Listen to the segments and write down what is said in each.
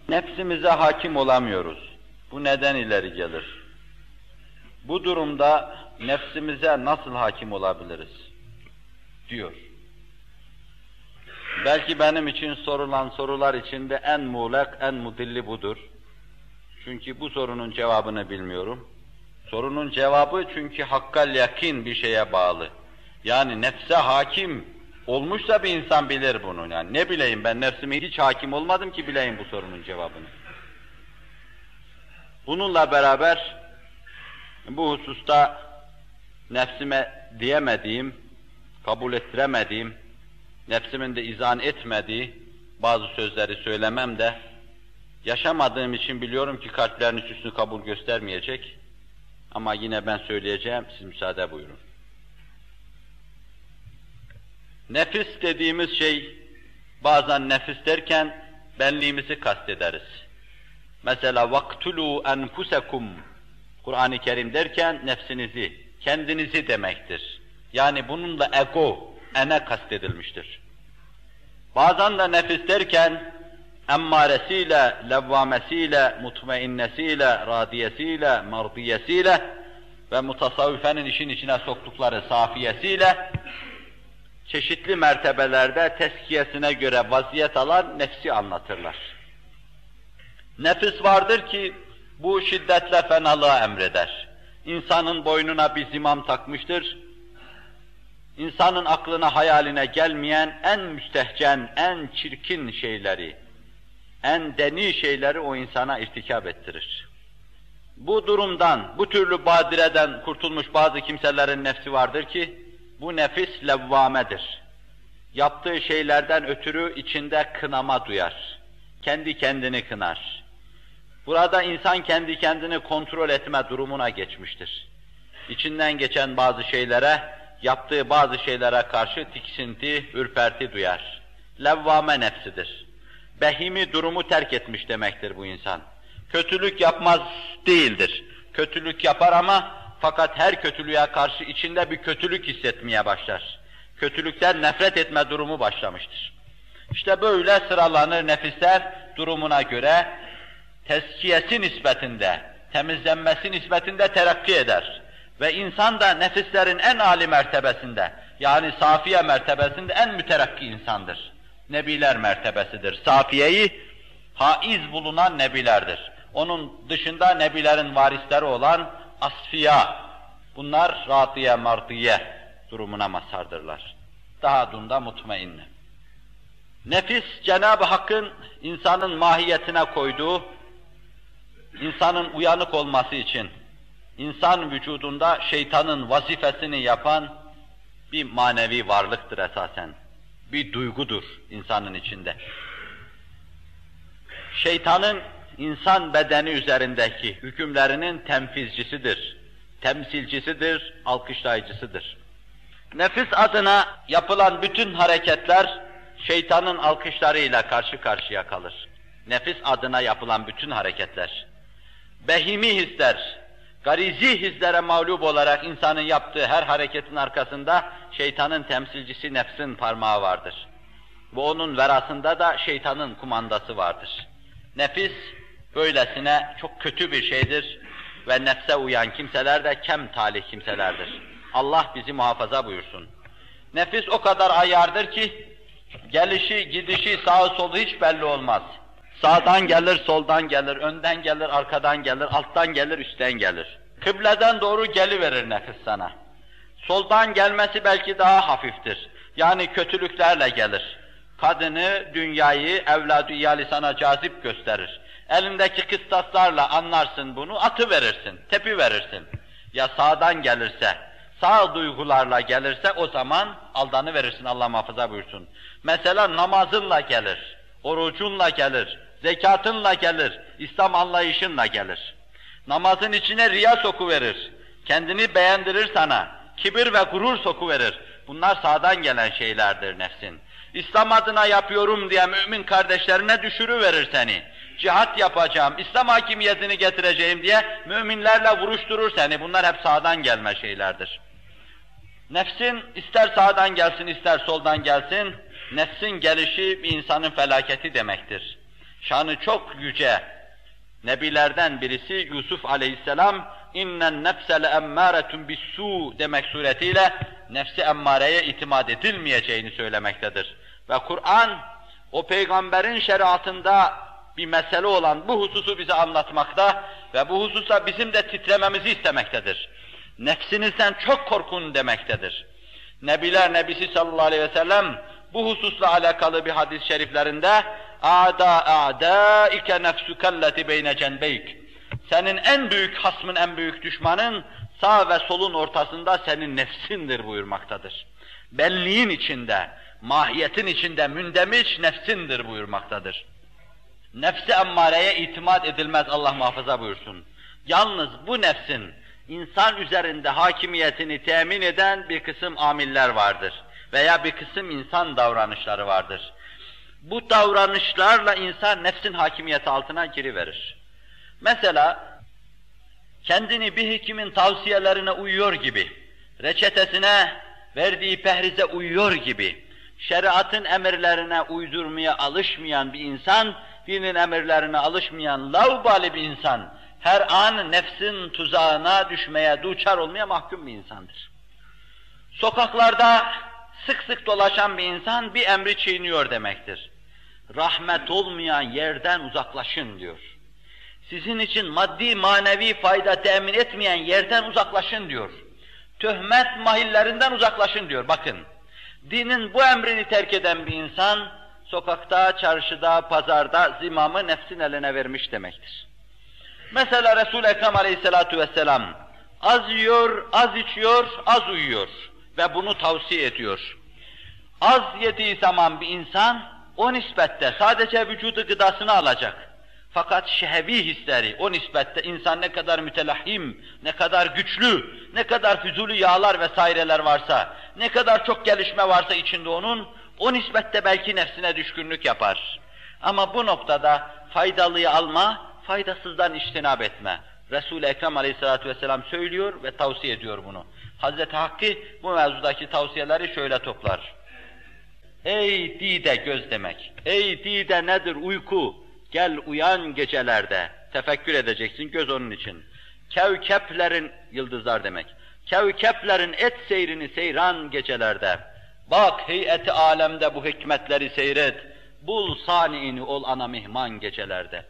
Nefsimize hakim olamıyoruz. Bu neden ileri gelir? Bu durumda nefsimize nasıl hakim olabiliriz? Diyor. Belki benim için sorulan sorular içinde en muğlak, en mudilli budur. Çünkü bu sorunun cevabını bilmiyorum. Sorunun cevabı çünkü hakkal yakin bir şeye bağlı. Yani nefse hakim olmuşsa bir insan bilir bunu. Yani ne bileyim, ben nefsime hiç hakim olmadım ki bileyim bu sorunun cevabını. Bununla beraber bu hususta nefsime diyemediğim, kabul ettiremediğim, nefsimin de izan etmediği bazı sözleri söylemem de yaşamadığım için biliyorum ki kalplerin üstünü kabul göstermeyecek. Ama yine ben söyleyeceğim, siz müsaade buyurun. Nefis dediğimiz şey, bazen nefis derken benliğimizi kastederiz. Mesela وَاقْتُلُوا أَنْفُسَكُمْ Kur'an-ı Kerim derken nefsinizi, kendinizi demektir. Yani bununla ego, ene kastedilmiştir. Bazen de nefis derken emmaresiyle, levvamesiyle, mutmainnesiyle, radiyesiyle, mardiyesiyle ve mutasavvifenin işin içine soktukları safiyesiyle çeşitli mertebelerde tezkiyesine göre vaziyet alan nefsi anlatırlar. Nefis vardır ki bu şiddetle fenalığa emreder. İnsanın boynuna bir zimam takmıştır. İnsanın aklına, hayaline gelmeyen en müstehcen, en çirkin şeyleri, en deni şeyleri o insana irtikab ettirir. Bu durumdan, bu türlü badireden kurtulmuş bazı kimselerin nefsi vardır ki, bu nefis levvamedir. Yaptığı şeylerden ötürü içinde kınama duyar. Kendi kendini kınar. Burada insan kendi kendini kontrol etme durumuna geçmiştir. İçinden geçen bazı şeylere, yaptığı bazı şeylere karşı tiksinti, ürperti duyar. Levvame nefsidir. Behimi durumu terk etmiş demektir bu insan. Kötülük yapmaz değildir. Kötülük yapar ama fakat her kötülüğe karşı içinde bir kötülük hissetmeye başlar. Kötülükten nefret etme durumu başlamıştır. İşte böyle sıralanır nefisler durumuna göre tezkiyesi nispetinde, temizlenmesi nispetinde terakki eder. Ve insan da nefislerin en âli mertebesinde, yani safiye mertebesinde en müterakki insandır. Nebiler mertebesidir. Safiyeyi haiz bulunan nebilerdir. Onun dışında nebilerin varisleri olan asfiya, bunlar radiye, mardiye durumuna mazhardırlar. Daha dunda mutmainne. Nefis, Cenab-ı Hakk'ın insanın mahiyetine koyduğu, insanın uyanık olması için, insan vücudunda şeytanın vazifesini yapan bir manevi varlıktır esasen. Bir duygudur insanın içinde. Şeytanın insan bedeni üzerindeki hükümlerinin temsilcisidir, temsilcisidir, alkışlayıcısıdır. Nefis adına yapılan bütün hareketler şeytanın alkışlarıyla karşı karşıya kalır. Nefis adına yapılan bütün hareketler. Behimi hisler, garizi hislere mağlup olarak insanın yaptığı her hareketin arkasında şeytanın temsilcisi nefsin parmağı vardır. Ve onun verasında da şeytanın kumandası vardır. Nefis böylesine çok kötü bir şeydir ve nefse uyan kimseler de kem talih kimselerdir. Allah bizi muhafaza buyursun. Nefis o kadar ayyardır ki gelişi, gidişi, sağı solu hiç belli olmaz. Sağdan gelir, soldan gelir, önden gelir, arkadan gelir, alttan gelir, üstten gelir. Kıbleden doğru geliverir nefis sana. Soldan gelmesi belki daha hafiftir. Yani kötülüklerle gelir. Kadını, dünyayı, evladı iyali sana cazip gösterir. Elindeki kıstaslarla anlarsın bunu, atıverirsin, tepiverirsin. Ya sağdan gelirse, sağ duygularla gelirse o zaman aldanıverirsin, Allah muhafaza buyursun. Mesela namazınla gelir, orucunla gelir, zekatınla gelir, İslam anlayışınla gelir. Namazın içine riya sokuverir, kendini beğendirir sana, kibir ve gurur sokuverir. Bunlar sağdan gelen şeylerdir nefsin. İslam adına yapıyorum diye mümin kardeşlerine düşürüverir seni. Cihat yapacağım, İslam hakimiyetini getireceğim diye müminlerle vuruşturur seni. Bunlar hep sağdan gelme şeylerdir. Nefsin ister sağdan gelsin, ister soldan gelsin, nefsin gelişi bir insanın felaketi demektir. şanı çok yüce nebilerden birisi Yusuf aleyhisselam, innen nefse leemmâretun bis-sû demek suretiyle nefsi emmareye itimat edilmeyeceğini söylemektedir. Ve Kur'an o peygamberin şeriatında bir mesele olan bu hususu bize anlatmakta ve bu hususta bizim de titrememizi istemektedir. Nefsinizden çok korkun demektedir. Nebiler Nebisi sallallahu aleyhi ve sellem bu hususla alakalı bir hadis-i şeriflerinde a'dâike nefsukelleti beyne cenbeyk. Senin en büyük hasmın, en büyük düşmanın sağ ve solun ortasında senin nefsindir buyurmaktadır. Benliğin içinde, mahiyetin içinde mündemiş nefsindir buyurmaktadır. Nefsi emmareye itimat edilmez, Allah muhafaza buyursun. Yalnız bu nefsin insan üzerinde hakimiyetini temin eden bir kısım amiller vardır veya bir kısım insan davranışları vardır. Bu davranışlarla insan nefsin hakimiyeti altına giriverir. Mesela kendini bir hekimin tavsiyelerine uyuyor gibi, reçetesine verdiği pehrize uyuyor gibi, şeriatın emirlerine uydurmaya alışmayan bir insan, dinin emirlerine alışmayan laubali bir insan, her an nefsin tuzağına düşmeye, duçar olmaya mahkum bir insandır. Sokaklarda sık sık dolaşan bir insan bir emri çiğniyor demektir. Rahmet olmayan yerden uzaklaşın diyor. Sizin için maddi manevi fayda temin etmeyen yerden uzaklaşın diyor. Töhmet mahillerinden uzaklaşın diyor. Bakın, dinin bu emrini terk eden bir insan, sokakta, çarşıda, pazarda zimamı nefsin eline vermiş demektir. Mesela Resul-i Ekrem aleyhissalatu vesselam, az yiyor, az içiyor, az uyuyor ve bunu tavsiye ediyor. Az yediği zaman bir insan, o nispette sadece vücudu gıdasını alacak. Fakat şehvi hisleri, o nispette insan ne kadar mütelahhim, ne kadar güçlü, ne kadar füzuli yağlar vesaireler varsa, ne kadar çok gelişme varsa içinde onun, o nispette belki nefsine düşkünlük yapar. Ama bu noktada faydalıyı alma, faydasızdan içtinab etme. Resul-i Ekrem aleyhissalatu vesselam söylüyor ve tavsiye ediyor bunu. Hazreti Hakkı bu mevzudaki tavsiyeleri şöyle toplar. Ey dide göz demek, ey dide nedir uyku? Gel uyan gecelerde, tefekkür edeceksin, göz onun için. Kevkeplerin, yıldızlar demek, kevkeplerin et seyrini seyran gecelerde. Bak heyeti alemde bu hikmetleri seyret, bul saniini ol ana mihman gecelerde.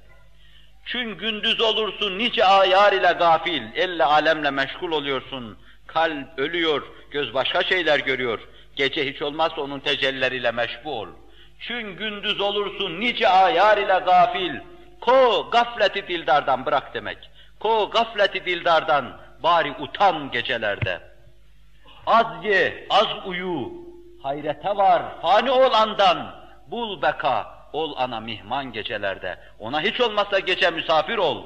Çün gündüz olursun nice ayar ile gafil, elle alemle meşgul oluyorsun. Kalp ölüyor, göz başka şeyler görüyor. Gece hiç olmazsa onun tecellileriyle meşbu ol. Çün gündüz olursun nice ayar ile gafil, ko gafleti dildardan bırak demek. Ko gafleti dildardan bari utan gecelerde. Az ye, az uyu, hayrete var, fani ol andan, bul beka, ol ana mihman gecelerde. Ona hiç olmazsa gece misafir ol.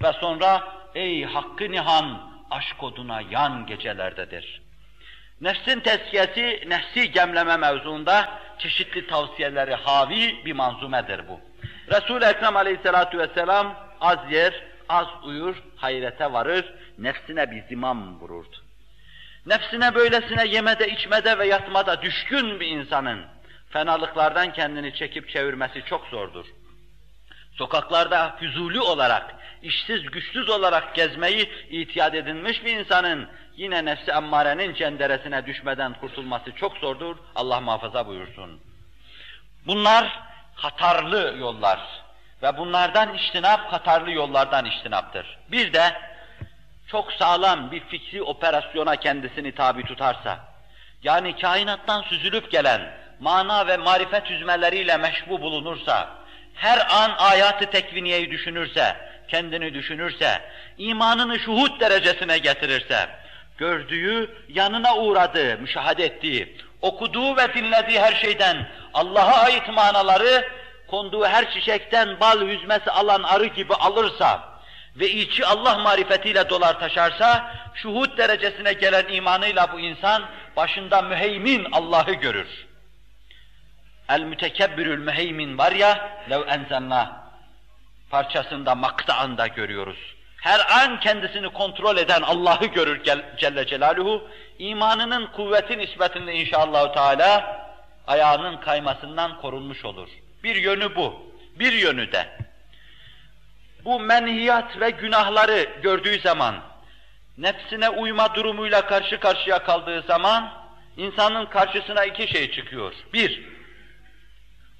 Ve sonra ey hakkı nihan, aşk oduna yan gecelerdedir. Nefsin tezkiyesi, nefsi gemleme mevzuunda çeşitli tavsiyeleri havi bir manzumedir bu. Resul-i Ekrem aleyhissalatu vesselam az yer, az uyur, hayrete varır, nefsine bir zimam vururdu. Nefsine böylesine yemede, içmede ve yatmada düşkün bir insanın fenalıklardan kendini çekip çevirmesi çok zordur. Sokaklarda füzuli olarak, işsiz güçsüz olarak gezmeyi itiyat edinmiş bir insanın yine nefsi emmarenin cenderesine düşmeden kurtulması çok zordur. Allah muhafaza buyursun. Bunlar hatarlı yollar ve bunlardan içtinap hatarlı yollardan içtinaptır. Bir de çok sağlam bir fikri operasyona kendisini tabi tutarsa, yani kainattan süzülüp gelen mana ve marifet hüzmeleriyle meşbu bulunursa, her an ayat-ı tekviniyeyi düşünürse, kendini düşünürse, imanını şuhud derecesine getirirse, gördüğü, yanına uğradığı, müşahede ettiği, okuduğu ve dinlediği her şeyden Allah'a ait manaları, konduğu her çiçekten bal hüzmesi alan arı gibi alırsa ve içi Allah marifetiyle dolar taşarsa, şuhud derecesine gelen imanıyla bu insan başında müheymin Allah'ı görür. El-mütekebbirül müheymin var ya, lev enzelna parçasında, maktağında görüyoruz. Her an kendisini kontrol eden Allah'ı görür Celle Celaluhu, imanının kuvveti nispetinde inşallah Teala ayağının kaymasından korunmuş olur. Bir yönü bu. Bir yönü de bu menhiyat ve günahları gördüğü zaman, nefsine uyma durumuyla karşı karşıya kaldığı zaman, insanın karşısına iki şey çıkıyor. Bir,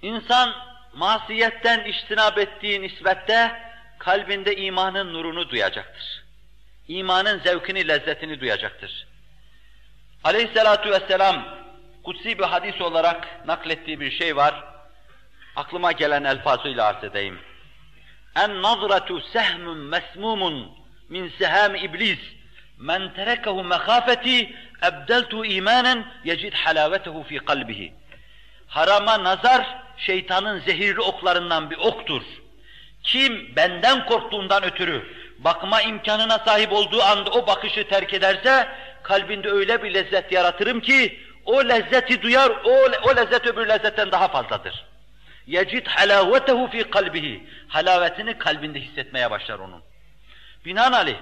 insan masiyetten içtinab ettiği nispette kalbinde imanın nurunu duyacaktır. İmanın zevkini, lezzetini duyacaktır. Aleyhissalatu vesselam kutsi bir hadis olarak naklettiği bir şey var. Aklıma gelen elfazıyla arz edeyim. En-nazratu sehmun mesmumun min seham iblis. Men terekehu mehafeti ebdeltu imanen yecid halavetehu fi kalbihi. Harama nazar şeytanın zehirli oklarından bir oktur. Kim benden korktuğundan ötürü bakma imkanına sahip olduğu anda o bakışı terk ederse kalbinde öyle bir lezzet yaratırım ki o lezzeti duyar, o lezzet öbür lezzetten daha fazladır. Yecid halavetehu fi kalbihi. Halavetini kalbinde hissetmeye başlar onun. Binaenaleyh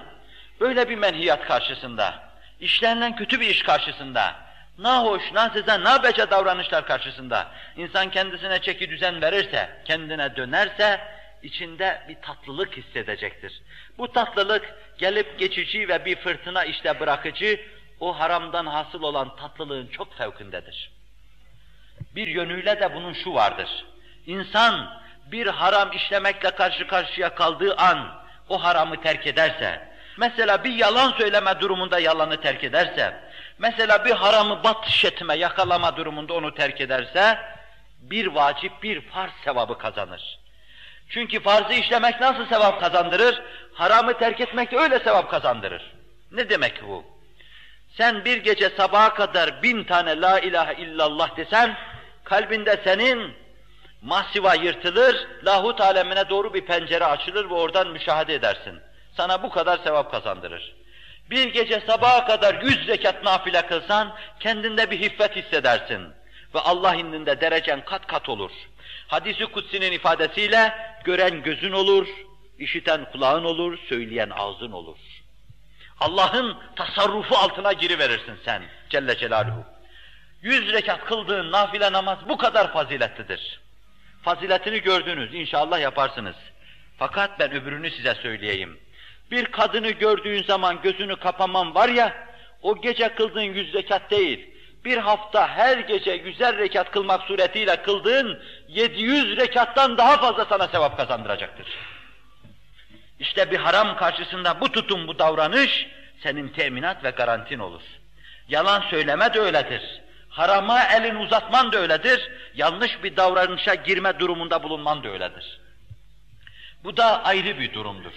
böyle bir menhiyat karşısında, işlenilen kötü bir iş karşısında, nahoş, nazize, nabece davranışlar karşısında insan kendisine çeki düzen verirse, kendine dönerse içinde bir tatlılık hissedecektir. Bu tatlılık gelip geçici ve bir fırtına işte bırakıcı, o haramdan hasıl olan tatlılığın çok fevkindedir. Bir yönüyle de bunun şu vardır. İnsan bir haram işlemekle karşı karşıya kaldığı an o haramı terk ederse, mesela bir yalan söyleme durumunda yalanı terk ederse, mesela bir haramı batış etme, yakalama durumunda onu terk ederse, bir vacip, bir farz sevabı kazanır. Çünkü farzı işlemek nasıl sevap kazandırır? Haramı terk etmek de öyle sevap kazandırır. Ne demek bu? Sen bir gece sabaha kadar 1000 tane la ilahe illallah desen, kalbinde senin mahsiva yırtılır, lahut alemine doğru bir pencere açılır ve oradan müşahede edersin. Sana bu kadar sevap kazandırır. Bir gece sabaha kadar 100 rekat nafile kılsan, kendinde bir hiffet hissedersin. Ve Allah indinde derecen kat kat olur. Hadis-i kutsinin ifadesiyle, gören gözün olur, işiten kulağın olur, söyleyen ağzın olur. Allah'ın tasarrufu altına giriverirsin sen Celle Celaluhu. 100 rekat kıldığın nafile namaz bu kadar faziletlidir. Faziletini gördünüz, inşallah yaparsınız. Fakat ben öbürünü size söyleyeyim. Bir kadını gördüğün zaman gözünü kapaman var ya, o gece kıldığın 100 rekat değil, bir hafta her gece 100'er rekat kılmak suretiyle kıldığın 700 rekattan daha fazla sana sevap kazandıracaktır. İşte bir haram karşısında bu tutum, bu davranış senin teminat ve garantin olur. Yalan söyleme de öyledir. Harama elin uzatman da öyledir. Yanlış bir davranışa girme durumunda bulunman da öyledir. Bu da ayrı bir durumdur.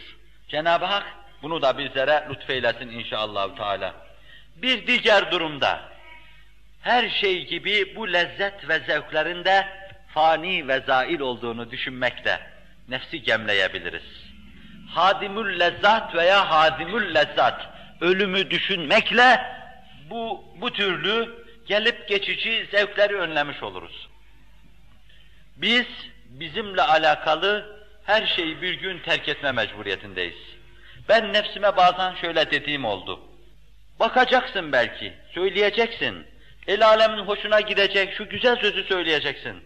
Cenab-ı Hak bunu da bizlere lütfeylesin inşallah Teala. Bir diğer durumda her şey gibi bu lezzet ve zevklerin de fani ve zail olduğunu düşünmekle nefsi gemleyebiliriz. Hadimül lezzat veya hadimül lezzat, ölümü düşünmekle bu türlü gelip geçici zevkleri önlemiş oluruz. Biz bizimle alakalı her şeyi bir gün terk etme mecburiyetindeyiz. Ben nefsime bazen şöyle dediğim oldu. Bakacaksın belki, söyleyeceksin. El alemin hoşuna gidecek, şu güzel sözü söyleyeceksin.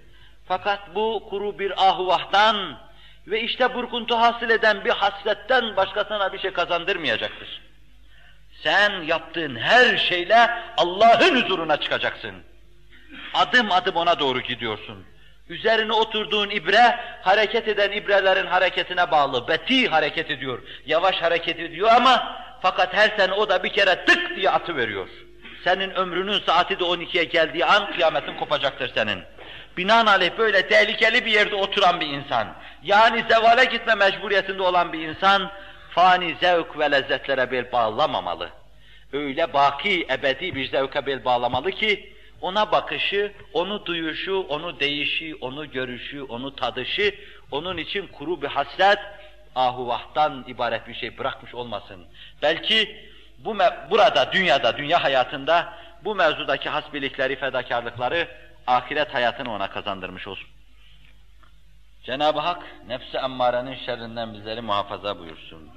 Fakat bu kuru bir ahuvahtan ve işte burkuntu hasıl eden bir hasretten başkasına bir şey kazandırmayacaktır. Sen yaptığın her şeyle Allah'ın huzuruna çıkacaksın. Adım adım ona doğru gidiyorsun. Üzerine oturduğun ibre, hareket eden ibrelerin hareketine bağlı, beti hareket ediyor, yavaş hareket ediyor ama fakat her sene o da bir kere tık diye atıveriyor. Senin ömrünün saati de 12'ye geldiği an kıyametin kopacaktır senin. Binaenaleyh böyle tehlikeli bir yerde oturan bir insan, yani zevale gitme mecburiyetinde olan bir insan, fani zevk ve lezzetlere bel bağlamamalı. Öyle baki, ebedi bir zevke bel bağlamalı ki, ona bakışı, onu duyuşu, onu değişi, onu görüşü, onu tadışı, onun için kuru bir hasret, ahuvahtan ibaret bir şey bırakmış olmasın. Belki burada, dünyada, dünya hayatında bu mevzudaki hasbilikleri, fedakarlıkları ahiret hayatını ona kazandırmış olsun. Cenab-ı Hak nefs-i emmarenin şerrinden bizleri muhafaza buyursun.